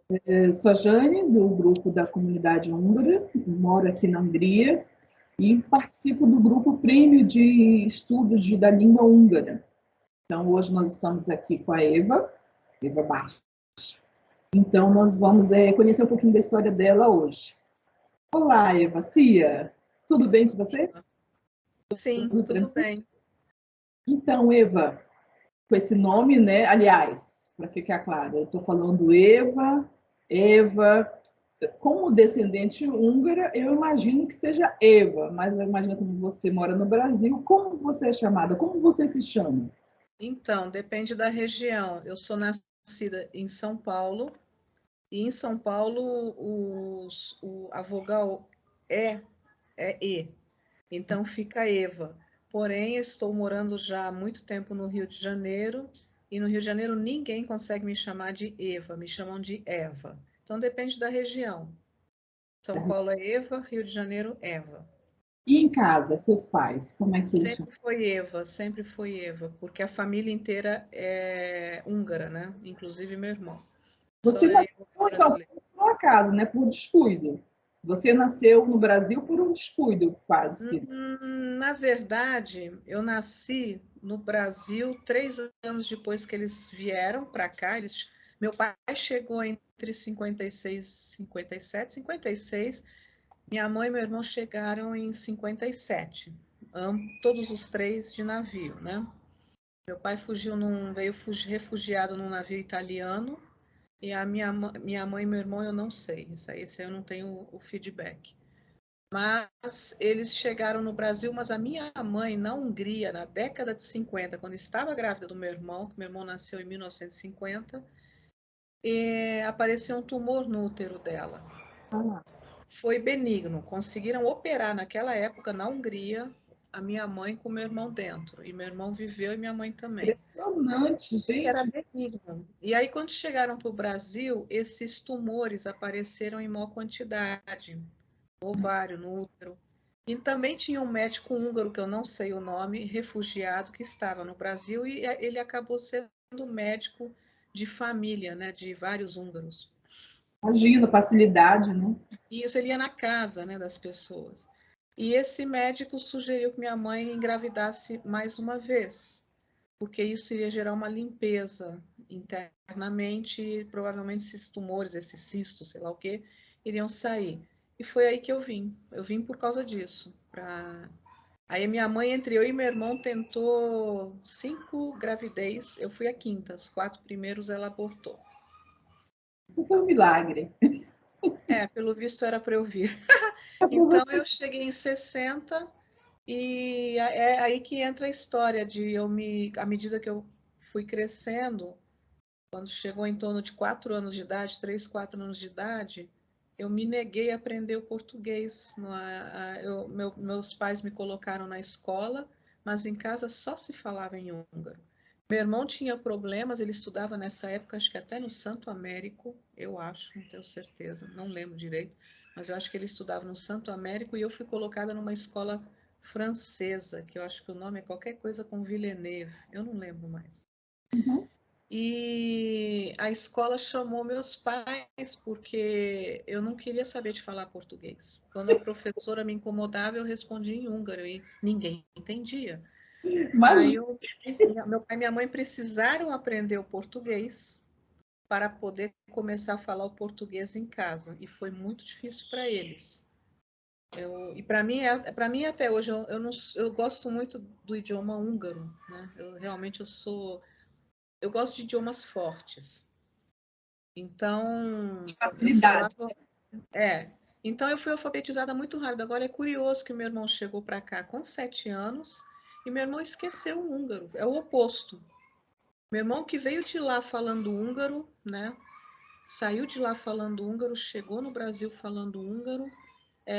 Eu sou a Jane, do grupo da comunidade húngara, moro aqui na Hungria e participo do grupo Prêmio de Estudos da Língua Húngara. Então, hoje nós estamos aqui com a Eva Bastos. Então, nós vamos conhecer um pouquinho da história dela hoje. Olá, Eva, Cia, tudo bem com você? Sim, tudo bem. Então, Eva, com esse nome, né? Aliás, para ficar claro, eu estou falando Eva, como descendente húngara, eu imagino que seja Eva, mas eu imagino que você mora no Brasil, como você é chamada? Como você se chama? Então, depende da região. Eu sou nascida em São Paulo, e em São Paulo a vogal é E, então fica Eva. Porém, eu estou morando já há muito tempo no Rio de Janeiro, e no Rio de Janeiro ninguém consegue me chamar de Eva, me chamam de Eva. Então, depende da região. São Paulo é Eva, Rio de Janeiro, Eva. E em casa, seus pais, como é que eles chamam? Sempre foi Eva, porque a família inteira é húngara, né? Inclusive meu irmão. Só Você eu nasceu que em São brasileiro. Paulo por um acaso, né? Por descuido. Você nasceu no Brasil por um descuido, quase que. Na verdade, eu nasci no Brasil 3 anos depois que eles vieram para cá. Meu pai chegou entre 56, 57, 56. Minha mãe e meu irmão chegaram em 57. Todos os três de navio, né? Meu pai veio refugiado num navio italiano, e a minha mãe e meu irmão eu não sei. Isso aí eu não tenho o feedback. Mas eles chegaram no Brasil, mas a minha mãe, na Hungria, na década de 50, quando estava grávida do meu irmão, que meu irmão nasceu em 1950, apareceu um tumor no útero dela. Ah, Foi benigno. Conseguiram operar naquela época, na Hungria, a minha mãe com meu irmão dentro. E meu irmão viveu e minha mãe também. impressionante, Era gente. benigno. E aí, quando chegaram para o Brasil, esses tumores apareceram em maior quantidade, no ovário, no útero. E também tinha um médico húngaro, que eu não sei o nome, refugiado, que estava no Brasil, e ele acabou sendo médico de família, né, de vários húngaros. Imagina, facilidade, né? E isso ele ia na casa, né, das pessoas. E esse médico sugeriu que minha mãe engravidasse mais uma vez, porque isso iria gerar uma limpeza internamente, e provavelmente esses tumores, esses cistos, sei lá o que, iriam sair. E foi aí que eu vim. Eu vim por causa disso. Aí minha mãe, entre eu e meu irmão, tentou 5 gravidez. Eu fui a quinta. Os 4 primeiros ela abortou. Isso foi um milagre. Pelo visto era para eu vir. Então eu cheguei em 60. E é aí que entra a história de à medida que eu fui crescendo, quando chegou em torno de 4 anos de idade, 3, 4 anos de idade, eu me neguei a aprender o português. Meus pais me colocaram na escola, mas em casa só se falava em húngaro. Meu irmão tinha problemas, ele estudava nessa época, acho que até no Santo Américo, eu acho, não tenho certeza, não lembro direito, mas eu acho que ele estudava no Santo Américo e eu fui colocada numa escola francesa, que eu acho que o nome é qualquer coisa com Villeneuve, eu não lembro mais. Uhum. E a escola chamou meus pais porque eu não queria saber de falar português. Quando a professora me incomodava, eu respondia em húngaro e ninguém entendia. Aí Imagina. meu pai e minha mãe precisaram aprender o português para poder começar a falar o português em casa. E foi muito difícil para eles. E para mim até hoje, eu gosto muito do idioma húngaro. Né? Eu gosto de idiomas fortes. Então, eu Facilidade. falava. Então eu fui alfabetizada muito rápido. Agora é curioso que meu irmão chegou para cá com 7 anos e meu irmão esqueceu o húngaro. É o oposto. Meu irmão que veio de lá falando húngaro, né? Saiu de lá falando húngaro, chegou no Brasil falando húngaro.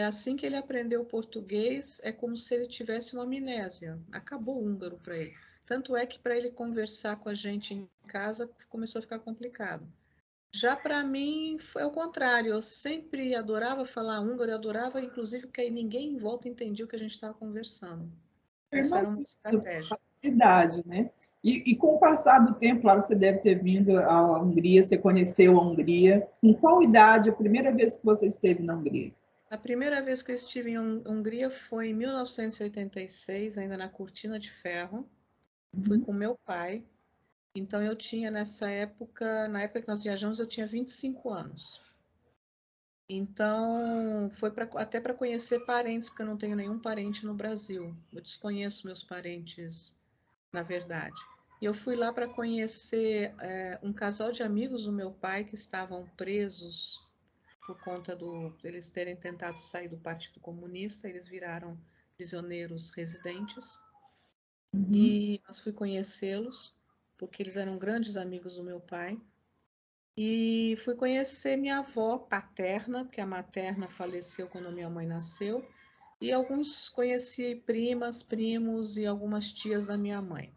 Assim que ele aprendeu português, é como se ele tivesse uma amnésia. Acabou o húngaro para ele. Tanto é que para ele conversar com a gente em casa começou a ficar complicado. Já para mim foi o contrário. Eu sempre adorava falar húngaro, eu adorava, inclusive, porque aí ninguém em volta entendia o que a gente estava conversando. Isso era uma estratégia. idade, né? E com o passar do tempo, claro, você deve ter vindo à Hungria, você conheceu a Hungria. Com qual idade a primeira vez que você esteve na Hungria? A primeira vez que eu estive em Hungria foi em 1986, ainda na Cortina de Ferro. Fui Uhum. com meu pai. Então eu tinha nessa época, na época que nós viajamos, eu tinha 25 anos. Então foi até para conhecer parentes, porque eu não tenho nenhum parente no Brasil. Eu desconheço meus parentes, na verdade. E eu fui lá para conhecer um casal de amigos do meu pai que estavam presos por conta deles terem tentado sair do Partido Comunista. Eles viraram prisioneiros residentes. Uhum. E mas fui conhecê-los, porque eles eram grandes amigos do meu pai. E fui conhecer minha avó paterna, porque a materna faleceu quando minha mãe nasceu. E conheci primas, primos e algumas tias da minha mãe.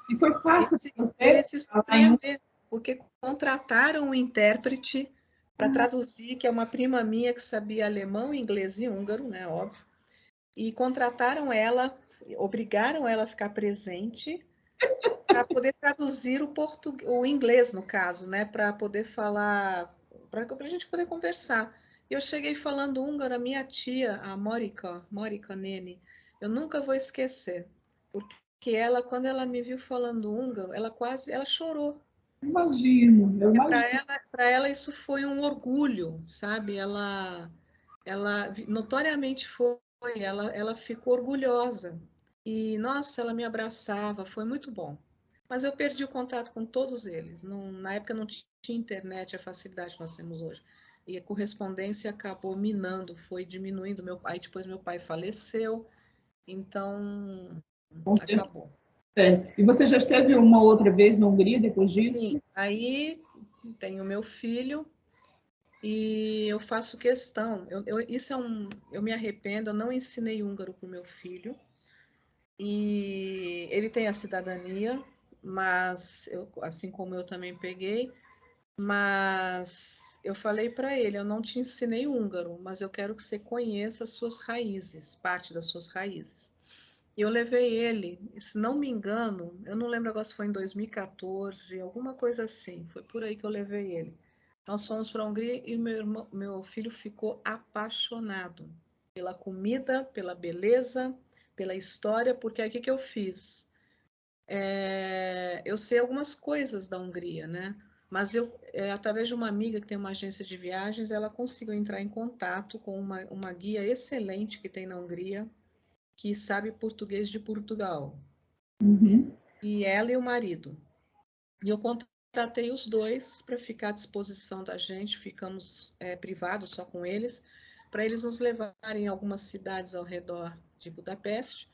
E foi fácil Eles, para você eles se falar em... surpreenderam, porque contrataram um intérprete para traduzir, que é uma prima minha que sabia alemão, inglês e húngaro, né, óbvio. E contrataram ela, obrigaram ela a ficar presente para poder traduzir o inglês, no caso, né, para poder falar, para a gente poder conversar. Eu cheguei falando húngaro, a minha tia, a Morika Nene, eu nunca vou esquecer, porque ela, quando ela me viu falando húngaro, ela chorou. Imagino, eu imagino. Para ela isso foi um orgulho, sabe? Ela notoriamente foi, ela ficou orgulhosa. E, nossa, ela me abraçava, foi muito bom. Mas eu perdi o contato com todos eles. Na época não tinha internet, a facilidade que nós temos hoje. E a correspondência acabou minando, foi diminuindo. Aí depois meu pai faleceu, então Com certeza. acabou. É. E você já esteve uma outra vez na Hungria depois Sim, disso? aí tenho meu filho e eu faço questão. Eu me arrependo, eu não ensinei húngaro para o meu filho. E ele tem a cidadania, mas assim como eu também peguei, mas eu falei para ele, eu não te ensinei húngaro, mas eu quero que você conheça as suas raízes, parte das suas raízes. E eu levei ele, se não me engano, eu não lembro agora se foi em 2014, alguma coisa assim, foi por aí que eu levei ele. Nós fomos para a Hungria e meu filho ficou apaixonado pela comida, pela beleza, pela história, porque aí o que eu fiz? Eu sei algumas coisas da Hungria, né? Mas através de uma amiga que tem uma agência de viagens, ela conseguiu entrar em contato com uma guia excelente que tem na Hungria, que sabe português de Portugal. Uhum. E ela e o marido. E eu contratei os dois para ficar à disposição da gente, ficamos privados só com eles, para eles nos levarem a algumas cidades ao redor de Budapeste,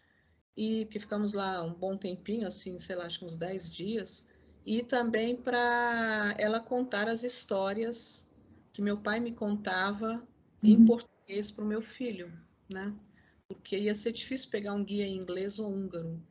e que ficamos lá um bom tempinho, assim, sei lá, acho que uns 10 dias, e também para ela contar as histórias que meu pai me contava em Uhum. português para o meu filho, né? Porque ia ser difícil pegar um guia em inglês ou húngaro.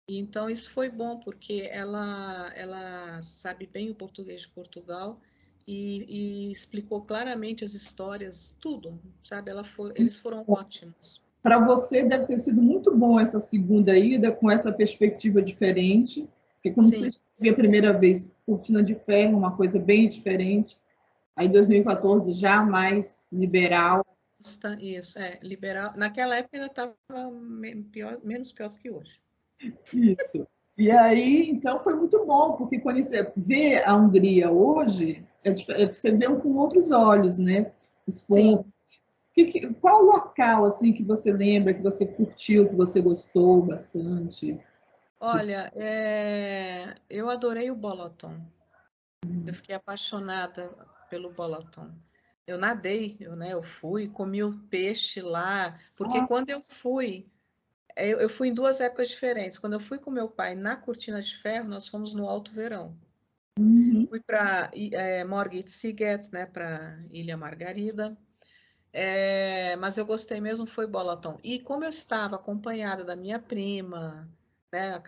E então isso foi bom, porque ela sabe bem o português de Portugal e explicou claramente as histórias, tudo, sabe? Eles foram ótimos. Para você deve ter sido muito bom essa segunda ida com essa perspectiva diferente, porque quando você Sim, esteve a primeira vez, Cortina de Ferro, uma coisa bem diferente. Aí 2014 já mais liberal. isso, liberal. Naquela época ainda estava menos pior do que hoje. Isso. E aí, então, foi muito bom, porque conhecer, ver a Hungria hoje, você vê com outros olhos, né? Os Sim, pontos. Qual local, assim, que você lembra, que você curtiu, que você gostou bastante? olha, eu adorei o Balaton. Eu fiquei apaixonada pelo Balaton. Eu nadei, eu fui, comi o peixe lá, porque Ah, quando eu fui, eu fui em duas épocas diferentes. Quando eu fui com meu pai na Cortina de Ferro, nós fomos no Alto Verão. uhum, Fui para Margit Sziget, né, para Ilha Margarida. Mas eu gostei mesmo foi Bolaton. E como eu estava acompanhada da minha prima, né,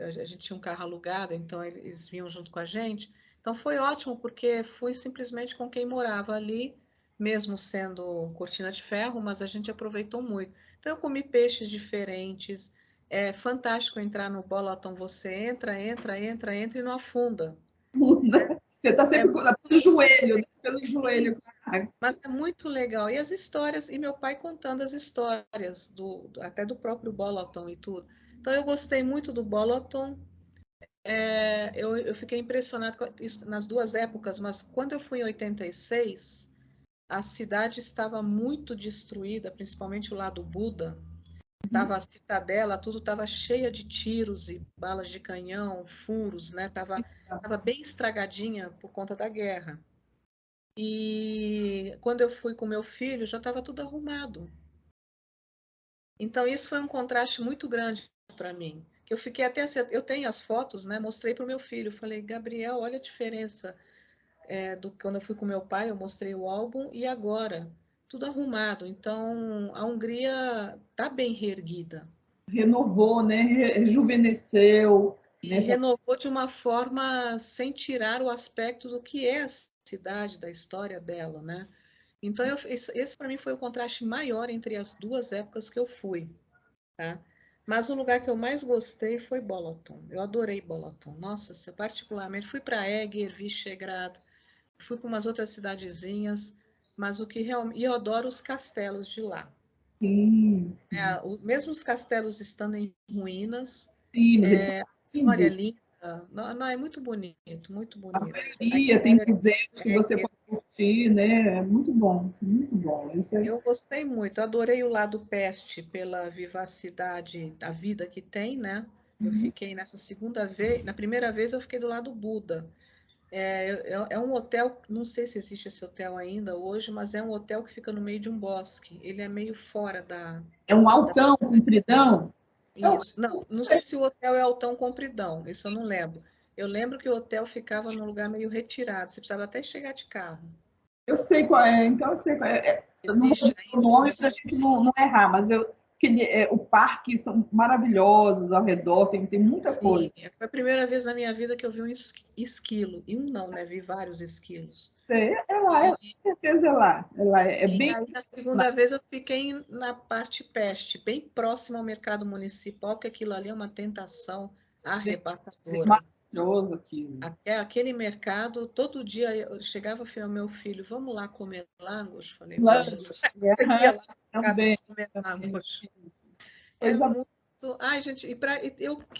a gente tinha um carro alugado, então eles vinham junto com a gente. Então foi ótimo, porque fui simplesmente com quem morava ali, mesmo sendo cortina de ferro, mas a gente aproveitou muito. Então eu comi peixes diferentes, É fantástico entrar no Balaton. Você entra e não afunda. Você está É sempre pelo joelho, né? Pelo joelho. isso. Mas é muito legal. E as histórias, e meu pai contando as histórias, até do próprio Balaton e tudo. Então eu gostei muito do Balaton. Eu fiquei impressionado com isso nas duas épocas, mas quando eu fui em 86, a cidade estava muito destruída, principalmente o lado Buda. Tava a citadela, tudo estava cheia de tiros e balas de canhão, furos, né? Tava bem estragadinha por conta da guerra. E quando eu fui com meu filho, já estava tudo arrumado. Então isso foi um contraste muito grande para mim. Que eu fiquei até eu tenho as fotos, né? Mostrei para o meu filho, falei, Gabriel, olha a diferença do quando eu fui com meu pai, eu mostrei o álbum e agora tudo arrumado. Então a Hungria está bem reerguida. Renovou, né? Rejuvenesceu, E né? renovou de uma forma sem tirar o aspecto do que é a cidade, da história dela, né? Então, esse para mim foi o contraste maior entre as duas épocas que eu fui, tá? Mas o lugar que eu mais gostei foi Balaton. Eu adorei Balaton. Nossa, eu particularmente fui para Eger, Visegrad, fui para umas outras cidadezinhas, mas o que realmente... E eu adoro os castelos de lá. Sim, sim. Mesmo os castelos estando em ruínas, Sim, mas eles são história é lindos. linda. Não, não, é muito bonito, muito A bonito. A maioria tem história museus que você é, pode curtir, né? É muito bom, muito bom. Isso é eu gostei muito, adorei o lado Peste pela vivacidade da vida que tem, né? Eu fiquei nessa segunda vez, na primeira vez eu fiquei do lado Buda. É um hotel, não sei se existe esse hotel ainda hoje, mas é um hotel que fica no meio de um bosque. Ele é meio fora é um da altão, compridão. Eu, Isso. Não, não sei se o hotel é altão compridão, isso eu não lembro. Eu lembro que o hotel ficava num lugar meio retirado, você precisava até chegar de carro. eu sei qual é, então eu sei qual é. Eu não vou Existe dizer o ainda, nome para a gente não errar, mas o parque são maravilhosos ao redor, tem muita coisa. sim. Foi a primeira vez na minha vida que eu vi um esquilo. E um não, né? Vi vários esquilos. É lá, com certeza é lá. É lá, é E bem aí, na segunda vez, eu fiquei na parte peste, bem próximo ao mercado municipal, porque aquilo ali é uma tentação arrebatadora. maravilhoso aquilo. Aquele mercado, todo dia eu chegava ao meu filho, vamos lá comer langos? Falei, vamos. Lanche, Eu ia lá no mercado também, comer também. langos. É Coisa muito. Ai, gente,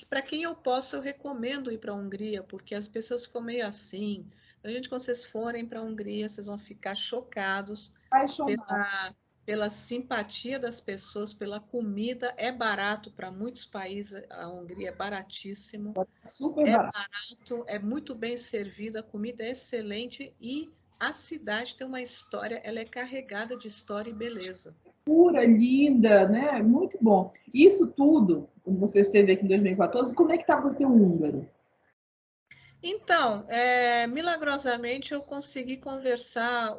para quem eu posso, eu recomendo ir para a Hungria, porque as pessoas ficam meio assim. A gente, quando vocês forem para a Hungria, vocês vão ficar chocados apaixonada. pela simpatia das pessoas, pela comida. É barato para muitos países, a Hungria é baratíssimo. Super É barato. barato, é muito bem servida, a comida é excelente e a cidade tem uma história, ela é carregada de história e beleza. Pura, linda, né? Muito bom. Isso tudo, como você esteve aqui em 2014, como é que estava o seu húngaro? Então, milagrosamente eu consegui conversar.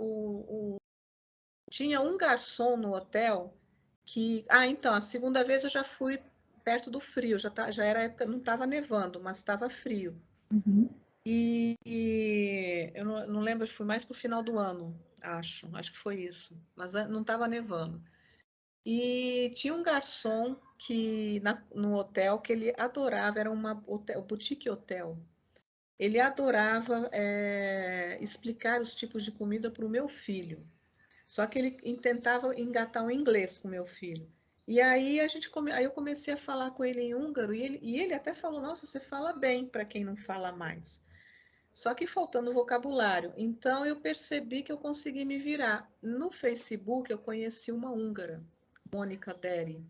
Tinha um garçom no hotel que. Ah, então, a segunda vez eu já fui perto do frio, já era época, não estava nevando, mas estava frio. Uhum. E eu não lembro, fui mais para o final do ano, acho que foi isso, mas não estava nevando. E tinha um garçom que no hotel que ele adorava, era uma boutique hotel. Ele adorava explicar os tipos de comida para o meu filho. Só que ele tentava engatar o inglês com o meu filho. E aí aí eu comecei a falar com ele em húngaro e ele até falou: Nossa, você fala bem para quem não fala mais. Só que faltando vocabulário. Então eu percebi que eu consegui me virar. No Facebook eu conheci uma húngara, Mônica Deri.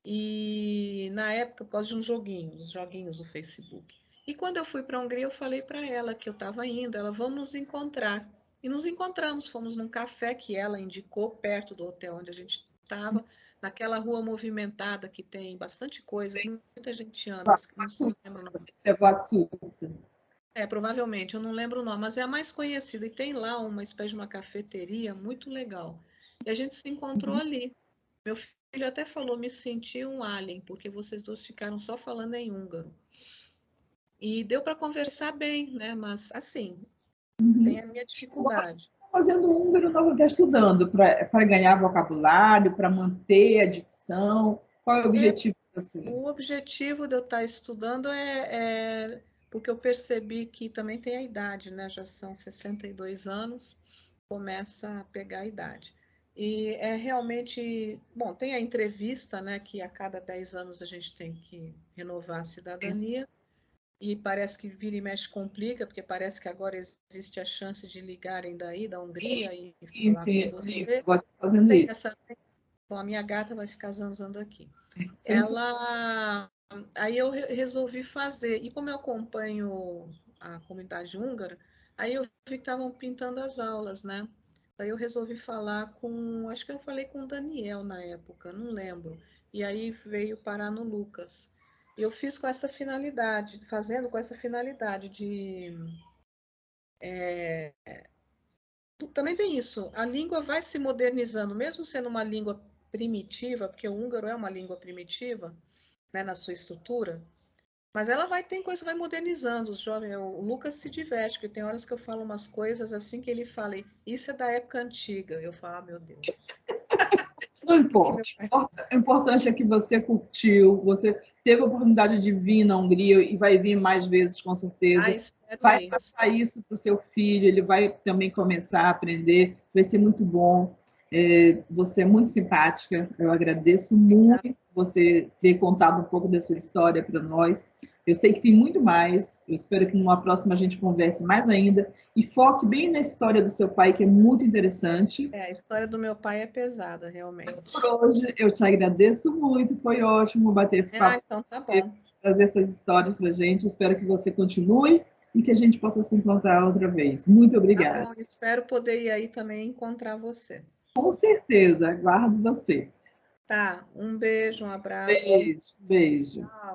E na época, por causa de uns joguinhos, os joguinhos do Facebook. E quando eu fui para a Hungria, eu falei para ela que eu estava indo, ela, vamos nos encontrar. E nos encontramos, fomos num café que ela indicou perto do hotel onde a gente estava, naquela rua movimentada que tem bastante coisa, muita gente anda, não lembro o nome. É Vatsusa. Provavelmente, eu não lembro o nome, mas é a mais conhecida. E tem lá uma espécie de uma cafeteria muito legal. E a gente se encontrou ali. Meu filho até falou, me senti um alien, porque vocês dois ficaram só falando em húngaro. E deu para conversar bem, né? Mas, assim, tem Uhum. a minha dificuldade. Fazendo húngaro, não está estudando para ganhar vocabulário, para manter a dicção. Qual é o É, objetivo? O objetivo de eu estar estudando é porque eu percebi que também tem a idade, né? Já são 62 anos, começa a pegar a idade. E é realmente, bom, tem a entrevista, né, que a cada 10 anos a gente tem que renovar a cidadania, e parece que vira e mexe complica, porque parece que agora existe a chance de ligarem daí, da Hungria, e falar com você. Agora estou fazendo Tem isso. Bom, a minha gata vai ficar zanzando aqui. Sempre. Aí eu resolvi fazer, e como eu acompanho a comunidade húngara, aí eu vi que estavam pintando as aulas, né? Aí eu resolvi falar com, acho que eu falei com o Daniel na época, não lembro. E aí veio parar no Lucas. E eu fiz com essa finalidade, fazendo com essa finalidade de... Também tem isso, a língua vai se modernizando, mesmo sendo uma língua primitiva, porque o húngaro é uma língua primitiva, né, na sua estrutura, mas ela tem coisa, vai modernizando. Os jovens, o Lucas se diverte, porque tem horas que eu falo umas coisas assim que ele fala, isso é da época antiga. Eu falo, ah, meu Deus. Não importa. O importante é que você curtiu, você teve a oportunidade de vir na Hungria e vai vir mais vezes, com certeza. Vai passar isso para o seu filho, ele vai também começar a aprender, vai ser muito bom. Você é muito simpática, eu agradeço muito você ter contado um pouco da sua história para nós. Eu sei que tem muito mais, eu espero que numa próxima a gente converse mais ainda e foque bem na história do seu pai, que é muito interessante. A história do meu pai é pesada, realmente. Mas por hoje eu te agradeço muito, foi ótimo bater esse papo. Então tá bom. Trazer essas histórias para a gente, espero que você continue e que a gente possa se encontrar outra vez. Muito obrigada. Tá bom, espero poder ir aí também encontrar você. Com certeza, aguardo você. Tá, um beijo, um abraço. Beijo, beijo. Tchau.